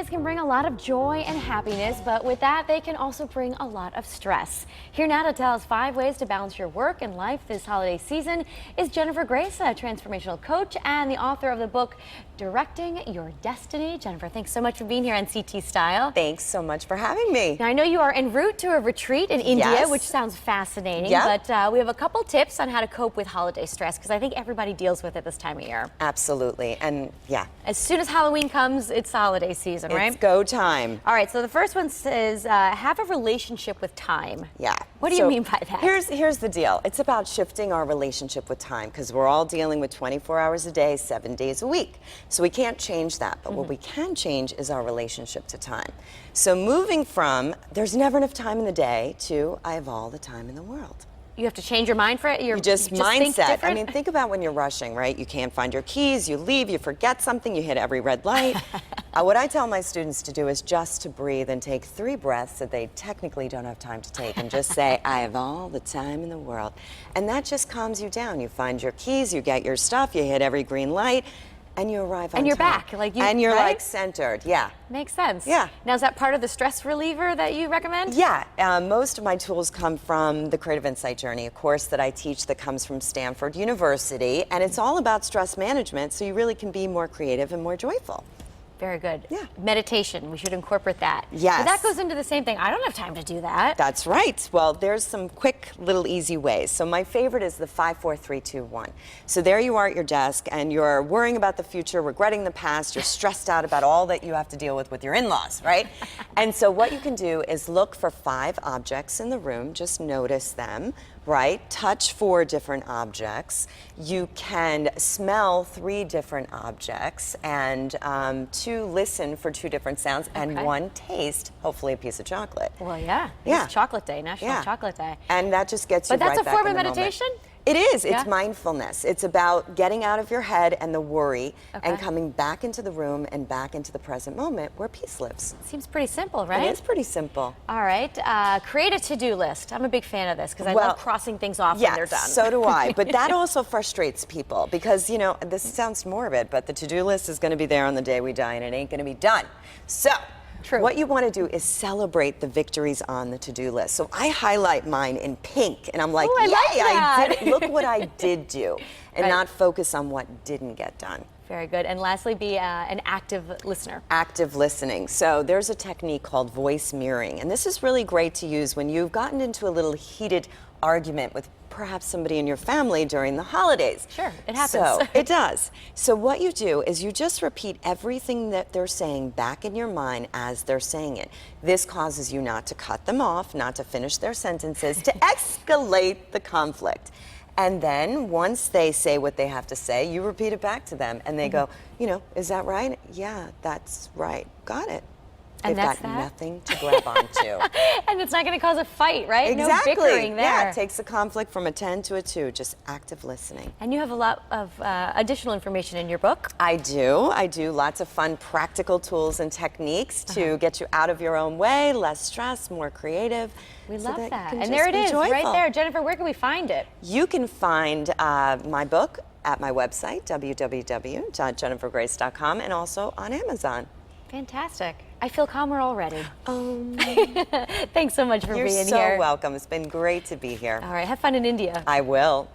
holidays can bring a lot of joy and happiness, but with that, they can also bring a lot of stress. Here now to tell us 5 ways to balance your work and life this holiday season is Jennifer Grace, a transformational coach and the author of the book, Directing Your Destiny. Jennifer, thanks so much for being here on CT Style. Thanks so much for having me. Now, I know you are en route to a retreat in India, Yes. which sounds fascinating, Yep. but we have a couple tips on how to cope with holiday stress, because I think everybody deals with it this time of year. Absolutely. And yeah, As soon as Halloween comes, it's holiday season, right? it's go time. All right, so the first one says, have a relationship with time. Yeah. What do you mean by that? Here's the deal. It's about shifting our relationship with time, because we're all dealing with 24 hours a day, 7 days a week. So we can't change that. But what we can change is our relationship to time. So moving from there's never enough time in the day to I have all the time in the world. You have to change your mind for it? You just think mindset. I different? mean, think about when you're rushing, right? You can't find your keys, you leave, you forget something, you hit every red light. What I tell my students to do is just to breathe and take 3 breaths that they technically don't have time to take, and just say, I have all the time in the world. And that just calms you down. You find your keys, you get your stuff, you hit every green light, and you arrive on And you're time. back, like you, and you're right? like centered, yeah. Makes sense. Yeah. Now, is that part of the stress reliever that you recommend? Yeah, most of my tools come from the Creative Insight Journey, a course that I teach that comes from Stanford University, and it's all about stress management, so you really can be more creative and more joyful. Very good. Yeah. Meditation, we should incorporate that. Yes. But that goes into the same thing. I don't have time to do that. That's right. Well, there's some quick, little, easy ways. So my favorite is the 5, 4, 3, 2, 1. So there you are at your desk, and you're worrying about the future, regretting the past, you're stressed out about all that you have to deal with your in-laws, right? And so what you can do is look for 5 objects in the room, just notice them, right? Touch 4 different objects. You can smell 3 different objects, and 2 listen for 2 different sounds, and Okay. 1 taste, hopefully a piece of chocolate. Well, yeah. Yeah. It's Chocolate Day, National Chocolate Day. And that just gets you But that's right a back form in of the moment. meditation? It is. Yeah. It's mindfulness. It's about getting out of your head and the worry and Okay. coming back into the room and back into the present moment where peace lives. Seems pretty simple, right? It is pretty simple. All right. Create a to-do list. I'm a big fan of this because I Well, love crossing things off Yeah, when they're done. so do I. But that also frustrates people because, you know, this sounds morbid, but the to-do list is going to be there on the day we die and it ain't going to be done. So True. what you want to do is celebrate the victories on the to-do list. So I highlight mine in pink, and I'm like, Ooh, I yay, like that." I did, look what I did do, and Right. not focus on what didn't get done. Very good. And lastly, be an active listener. Active listening. So there's a technique called voice mirroring, and this is really great to use when you've gotten into a little heated argument with perhaps somebody in your family during the holidays. Sure, it happens. So it does. So what you do is you just repeat everything that they're saying back in your mind as they're saying it. This causes you not to cut them off, not to finish their sentences, to escalate the conflict. And then once they say what they have to say, you repeat it back to them, and they go, you know, is that right? Yeah, that's right. Got it. And They've that's got that? nothing to grab onto. And it's not going to cause a fight, right? Exactly. No bickering there. Yeah, it takes the conflict from a 10 to a 2, just active listening. And you have a lot of additional information in your book. I do. Lots of fun practical tools and techniques to get you out of your own way, less stress, more creative. We so love that you that. can And just there it be is, right joyful. there. Jennifer, where can we find it? You can find my book at my website, www.jennifergrace.com, and also on Amazon. Fantastic. I feel calmer already. Um, Thanks so much for You're being so here. welcome. It's been great to be here. All right, have fun in India. I will.